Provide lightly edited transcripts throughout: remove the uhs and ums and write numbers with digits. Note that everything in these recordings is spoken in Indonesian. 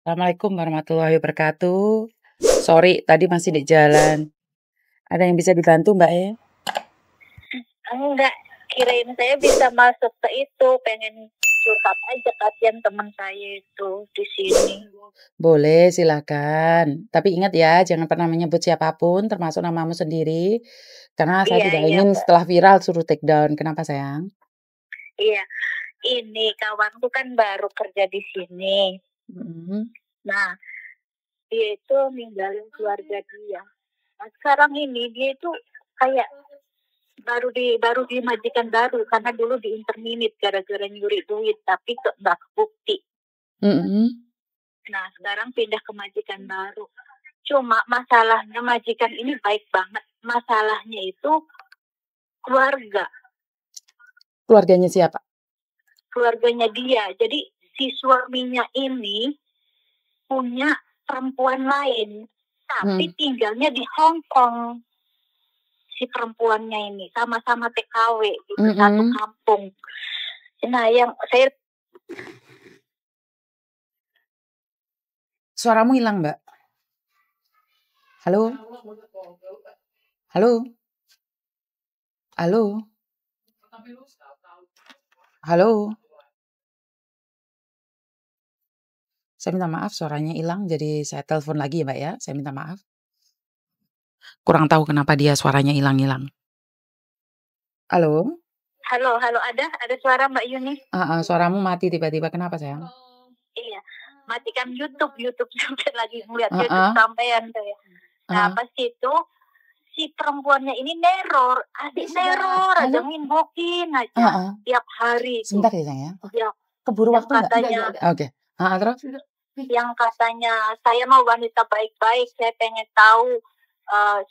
Assalamualaikum warahmatullahi wabarakatuh. Sorry, tadi masih di jalan. Ada yang bisa dibantu, Mbak ya? Enggak, kirain saya bisa masuk ke itu, pengen curhat aja kasihan teman saya itu di sini. Boleh, silakan. Tapi ingat ya, jangan pernah menyebut siapapun, termasuk namamu sendiri. Karena saya Iya, tidak iya, ingin Mbak. setelah viral suruh take down. Kenapa, sayang? Iya, ini kawanku kan baru kerja di sini. Nah, dia itu ninggalin keluarga dia. Nah, sekarang ini dia itu kayak baru di majikan baru karena dulu di interminit gara-gara nyuri duit tapi nggak kebukti. Nah, sekarang pindah ke majikan baru. Cuma masalahnya majikan ini baik banget. Masalahnya itu keluarga. Keluarganya siapa? Keluarganya dia. Jadi si suaminya ini punya perempuan lain. Tapi tinggalnya di Hong Kong. Si perempuannya ini sama-sama TKW gitu, satu kampung. Nah, yang saya... Suaramu hilang, Mbak. Halo? Halo? Halo? Halo? Saya minta maaf, suaranya hilang, jadi saya telepon lagi ya, Mbak ya. Saya minta maaf. Kurang tahu kenapa dia suaranya hilang-hilang. Halo? Halo, ada suara Mbak Yuni? Suaramu mati tiba-tiba, kenapa sayang? Iya, matikan YouTube juga lagi ngeliat YouTube sampean tuh ya. Nah, pas itu si perempuannya ini neror, adik neror aja, ngimbokin aja tiap hari. Sebentar ya sayang ya. Ya, Keburu waktu katanya, Oke. Terus? Yang katanya saya mau wanita baik-baik, saya pengen tahu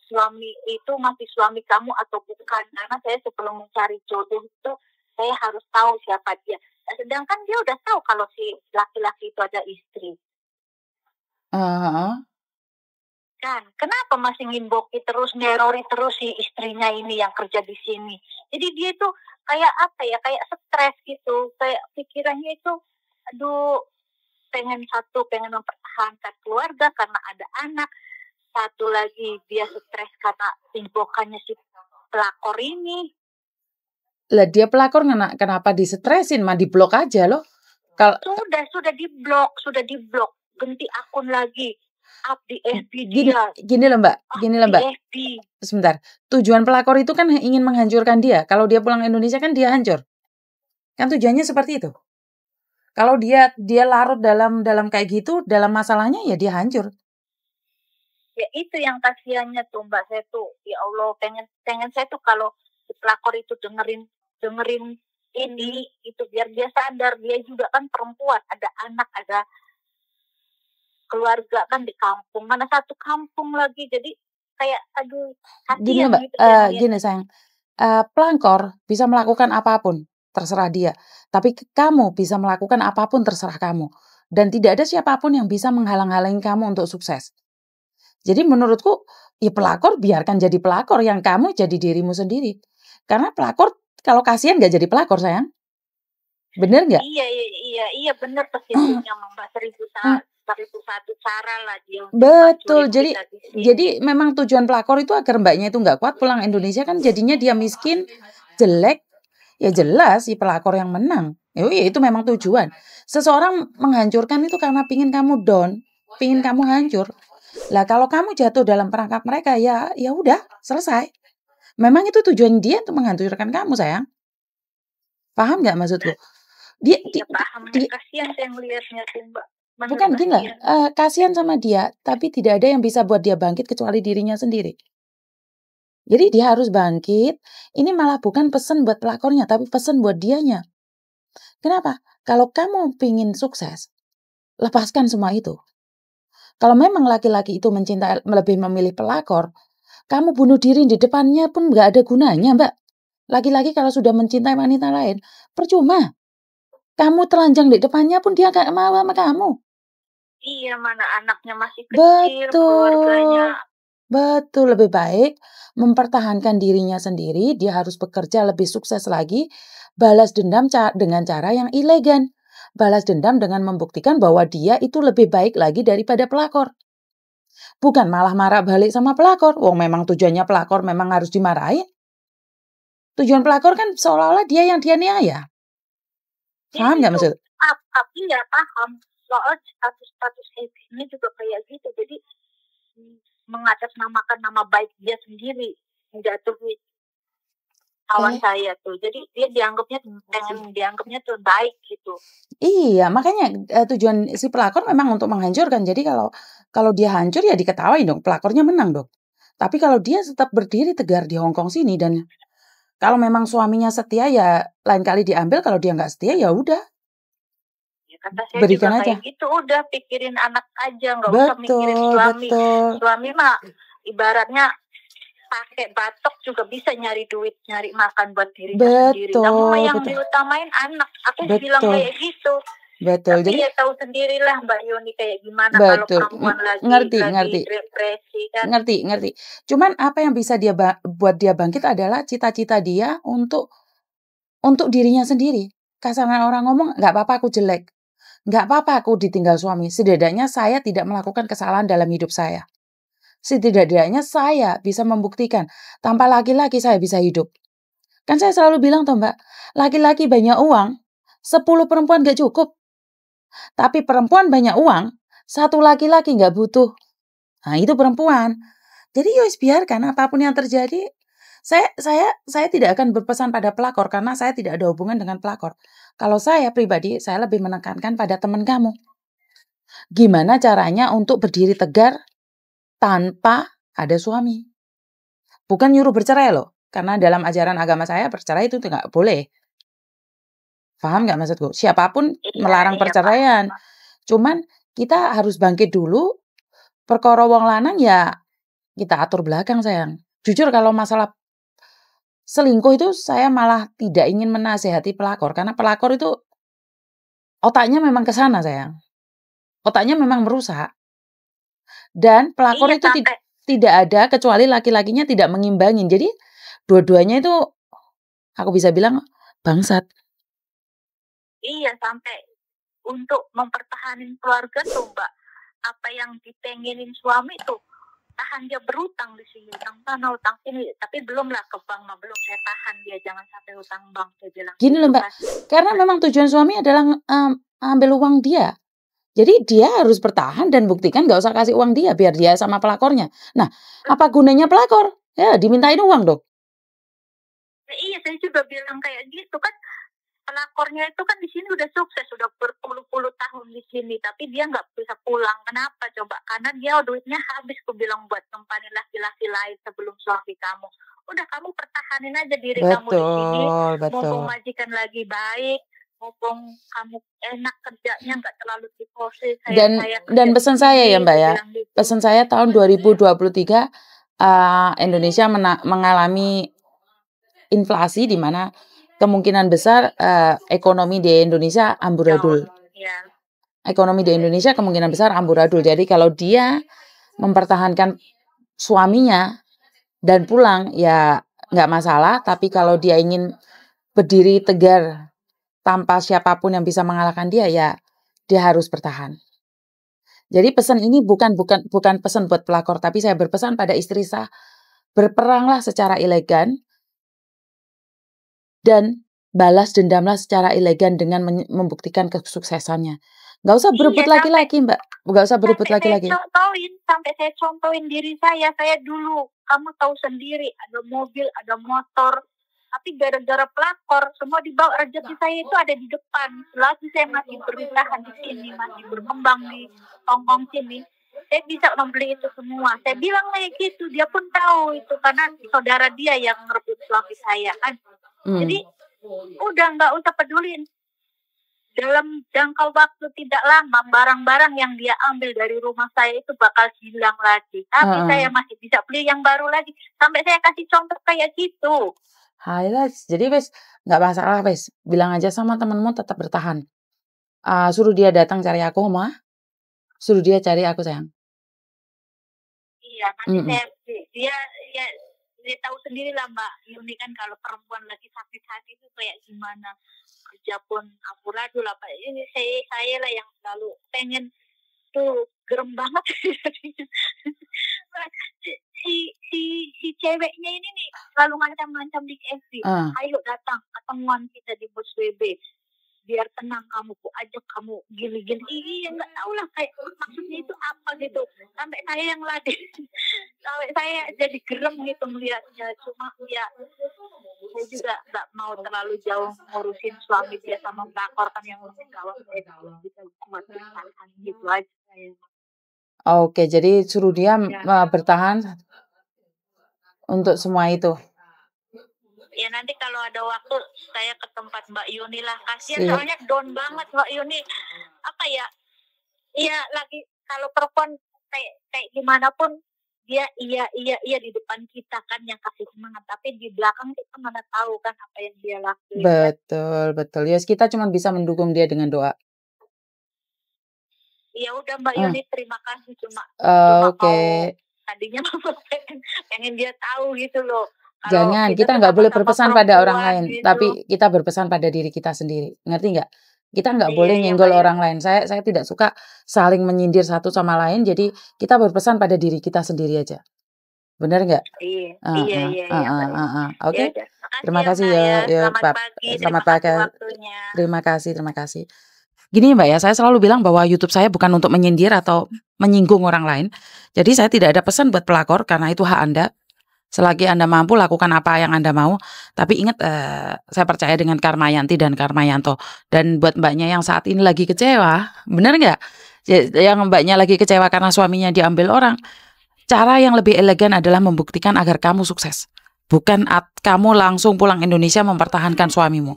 suami itu masih suami kamu atau bukan, karena saya sebelum mencari jodoh itu saya harus tahu siapa dia. Nah, sedangkan dia udah tahu kalau si laki-laki itu ada istri. Kan kenapa masih ngimboki terus, nerori terus si istrinya ini yang kerja di sini. Jadi dia itu kayak apa ya, kayak stres gitu, kayak pikirannya itu aduh, pengen mempertahankan keluarga karena ada anak. Satu lagi dia stres karena imbokannya si pelakor ini. Lah dia pelakor kenapa disetresin, mah diblok aja loh. Sudah diblok, ganti akun lagi, up di FB dia. Gini loh Mbak. Sebentar. Tujuan pelakor itu kan ingin menghancurkan dia. Kalau dia pulang Indonesia kan dia hancur. Kan tujuannya seperti itu. Kalau dia larut dalam kayak gitu, dalam masalahnya ya dia hancur. Ya itu yang kasihannya tuh Mbak, saya tuh ya Allah pengen saya tuh kalau pelakor itu dengerin ini itu biar dia sadar, dia juga kan perempuan, ada anak, ada keluarga kan di kampung, mana satu kampung lagi, jadi kayak aduh kasihan gitu. Gini sayang, pelakor bisa melakukan apapun terserah dia, tapi kamu bisa melakukan apapun terserah kamu, dan tidak ada siapapun yang bisa menghalang-halangi kamu untuk sukses. Jadi menurutku, ya pelakor biarkan jadi pelakor, yang kamu jadi dirimu sendiri. Karena pelakor kalau kasihan gak jadi pelakor sayang. Bener nggak? Iya bener persisnya Mbak, 1001 cara lah dia. Betul, jadi memang tujuan pelakor itu agar mbaknya itu nggak kuat pulang Indonesia, kan jadinya dia miskin, jelek, ya jelas si pelakor yang menang. Ya itu memang tujuan. Seseorang menghancurkan itu karena pingin kamu down, pingin kamu hancur. Lah kalau kamu jatuh dalam perangkap mereka, ya udah selesai. Memang itu tujuan dia untuk menghancurkan kamu sayang. Paham nggak maksudku? Paham. Kasihan saya melihatnya tuh Mbak. Bukan gini lah, kasihan sama dia, tapi tidak ada yang bisa buat dia bangkit kecuali dirinya sendiri. Jadi dia harus bangkit. Ini malah bukan pesan buat pelakornya, tapi pesan buat dianya. Kenapa? Kalau kamu pingin sukses, lepaskan semua itu. Kalau memang laki-laki itu mencintai, lebih memilih pelakor, kamu bunuh diri di depannya pun nggak ada gunanya, Mbak. Laki-laki kalau sudah mencintai wanita lain, percuma. Kamu telanjang di depannya pun dia nggak mau sama kamu. Iya, mana anaknya masih kecil, keluarganya. Betul, lebih baik mempertahankan dirinya sendiri, dia harus bekerja lebih sukses lagi, balas dendam dengan cara yang elegan. balas dendam dengan membuktikan bahwa dia itu lebih baik lagi daripada pelakor. Bukan malah marah balik sama pelakor. Wong memang tujuannya pelakor memang harus dimarahin. Tujuan pelakor kan seolah-olah dia yang dianiaya. Paham nggak maksud? Tapi nggak paham soal status ini juga kayak gitu. Jadi mengatasnamakan nama baik dia sendiri, menjatuhi kawan saya tuh. Jadi dia dianggapnya tuh baik gitu. Iya, makanya tujuan si pelakor memang untuk menghancurkan. Jadi kalau dia hancur ya diketawain dong, pelakornya menang dong. Tapi kalau dia tetap berdiri tegar di Hong Kong sini dan kalau memang suaminya setia ya lain kali diambil, kalau dia nggak setia ya udah. Ya, kata saya berikan juga aja. Kayak gitu, udah pikirin anak aja, nggak usah mikirin suami. Suami mah ibaratnya pakai batok juga bisa nyari duit, nyari makan buat dirinya sendiri. Kamu yang diutamain anak. Aku bilang kayak gitu. Betul. Tapi ya tahu sendirilah Mbak Yoni kayak gimana kalau perempuan lagi depresi kan. Ngerti. Cuman apa yang bisa dia buat dia bangkit adalah cita-cita dia untuk dirinya sendiri. Kasaran orang ngomong, nggak apa-apa aku jelek. Nggak apa-apa aku ditinggal suami. Setidaknya saya tidak melakukan kesalahan dalam hidup saya. Setidaknya saya bisa membuktikan tanpa laki-laki saya bisa hidup. Kan saya selalu bilang toh Mbak, laki-laki banyak uang, 10 perempuan gak cukup. Tapi perempuan banyak uang, 1 laki-laki gak butuh. Nah itu perempuan. Jadi yos biarkan apapun yang terjadi. Saya tidak akan berpesan pada pelakor karena saya tidak ada hubungan dengan pelakor. Kalau saya pribadi, saya lebih menekankan pada teman kamu. Gimana caranya untuk berdiri tegar tanpa ada suami. Bukan nyuruh bercerai loh. Karena dalam ajaran agama saya bercerai itu nggak boleh. Paham nggak maksudku? Siapapun melarang perceraian. Cuman kita harus bangkit dulu. Perkara wong lanang ya kita atur belakang sayang. Jujur kalau masalah selingkuh itu saya malah tidak ingin menasehati pelakor. Karena pelakor itu otaknya memang ke sana sayang. Otaknya memang merusak. Dan pelakor itu tidak ada kecuali laki-lakinya tidak mengimbangin. Jadi dua-duanya itu aku bisa bilang bangsat. Iya, sampai untuk mempertahankan keluarga tuh Mbak, apa yang dipengenin suami tuh tahan dia berutang di sini, utang sana, utang sini, tapi belumlah ke bank mah belum, saya tahan dia jangan sampai utang bank, saya bilang. Gini loh Mbak, karena memang tujuan suami adalah ambil uang dia. Jadi dia harus bertahan dan buktikan gak usah kasih uang dia biar dia sama pelakornya. Nah, apa gunanya pelakor? Ya dimintain uang dong. Iya, saya juga bilang kayak gitu kan. Pelakornya itu kan di sini udah sukses, udah berpuluh-puluh tahun di sini, tapi dia nggak bisa pulang. Kenapa coba? Karena dia duitnya habis. Aku bilang buat nempanin laki-laki lain sebelum suami kamu. Udah kamu pertahanin aja diri kamu di sini. Mumpung majikan lagi baik, mumpung kamu enak kerjanya, nggak terlalu diproses. Dan pesan saya ya Mbak ya, pesan saya tahun 2023 Indonesia mengalami inflasi di mana kemungkinan besar ekonomi di Indonesia amburadul. Ekonomi di Indonesia kemungkinan besar amburadul. Jadi kalau dia mempertahankan suaminya dan pulang ya nggak masalah. Tapi kalau dia ingin berdiri tegar tanpa siapapun yang bisa mengalahkan dia ya dia harus bertahan. Jadi pesan ini bukan pesan buat pelakor, tapi saya berpesan pada istri saya, berperanglah secara elegan dan balas dendamlah secara elegan dengan membuktikan kesuksesannya. Gak usah berebut laki-laki Mbak, gak usah berebut laki-laki. Sampai saya contohin diri saya dulu, kamu tahu sendiri, ada mobil, ada motor, tapi gara-gara pelakor, semua dibawa. Rezeki saya itu ada di depan, selagi saya masih berusaha di sini, masih berkembang di Hong Kong sini, saya bisa membeli itu semua. Saya bilang kayak gitu, dia pun tahu itu, karena saudara dia yang merebut suami saya kan. Jadi udah nggak usah pedulin. Dalam jangka waktu tidak lama, barang-barang yang dia ambil dari rumah saya itu bakal hilang lagi. Tapi saya masih bisa beli yang baru lagi. Sampai saya kasih contoh kayak gitu. Highlights. Jadi wes nggak masalah wes. Bilang aja sama temanmu tetap bertahan. Suruh dia datang cari aku, Ma. Suruh dia cari aku sayang. Iya, nanti dia dia tahu sendiri lah Mbak Yuni kan kalau perempuan lagi sakit hati itu kayak gimana, kerja pun amburadul apa ini saya lah yang selalu pengen tuh gerem banget si ceweknya ini nih selalu macam-macam di FB. Ayo datang ketemuan kita di Bos WB biar tenang kamu, ku ajak kamu gini-gini. Iya nggak tahu lah kayak maksudnya itu apa gitu. Sampai saya yang ladin, sampai saya jadi gerem gitu melihatnya. Cuma ya saya juga nggak mau terlalu jauh ngurusin suami dia sama pelakor kan yang penting kalau saya bisa cuma bertahan gitu aja saya. Oke, jadi suruh dia bertahan untuk semua itu. Ya nanti kalau ada waktu saya ke tempat Mbak Yuni lah. Kasian soalnya down banget Mbak Yuni. Apa ya? Iya lagi kalau perempuan kayak gimana pun dia iya di depan kita kan yang kasih semangat, tapi di belakang kita mana tahu kan apa yang dia lakukan. Betul. Ya kita cuma bisa mendukung dia dengan doa. Ya udah Mbak Yuni terima kasih cuma Oke. Tadinya pengen dia tahu gitu loh. Jangan, kita nggak boleh berpesan pada orang lain, gitu. Tapi kita berpesan pada diri kita sendiri, ngerti nggak? Kita nggak boleh nyenggol orang lain. Saya tidak suka saling menyindir satu sama lain, jadi kita berpesan pada diri kita sendiri aja, benar nggak? Iya. Oke, terima kasih ya Pak. Selamat pagi. Terima kasih. Gini Mbak ya, saya selalu bilang bahwa YouTube saya bukan untuk menyindir atau menyinggung orang lain. Jadi saya tidak ada pesan buat pelakor karena itu hak Anda. Selagi Anda mampu lakukan apa yang Anda mau. Tapi ingat saya percaya dengan Karmayanti dan Karmayanto. Dan buat mbaknya yang saat ini lagi kecewa, benar nggak? Yang mbaknya lagi kecewa karena suaminya diambil orang. Cara yang lebih elegan adalah membuktikan agar kamu sukses. Bukan kamu langsung pulang Indonesia mempertahankan suamimu.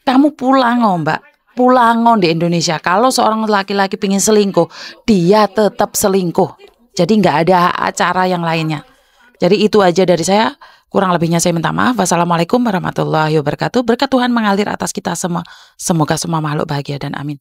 Kamu pulang Mbak. Pulang di Indonesia. Kalau seorang laki-laki pengen selingkuh, dia tetap selingkuh. Jadi nggak ada cara yang lainnya. Jadi itu aja dari saya, kurang lebihnya saya minta maaf. Wassalamualaikum warahmatullahi wabarakatuh. Berkat Tuhan mengalir atas kita semua. Semoga semua makhluk bahagia dan amin.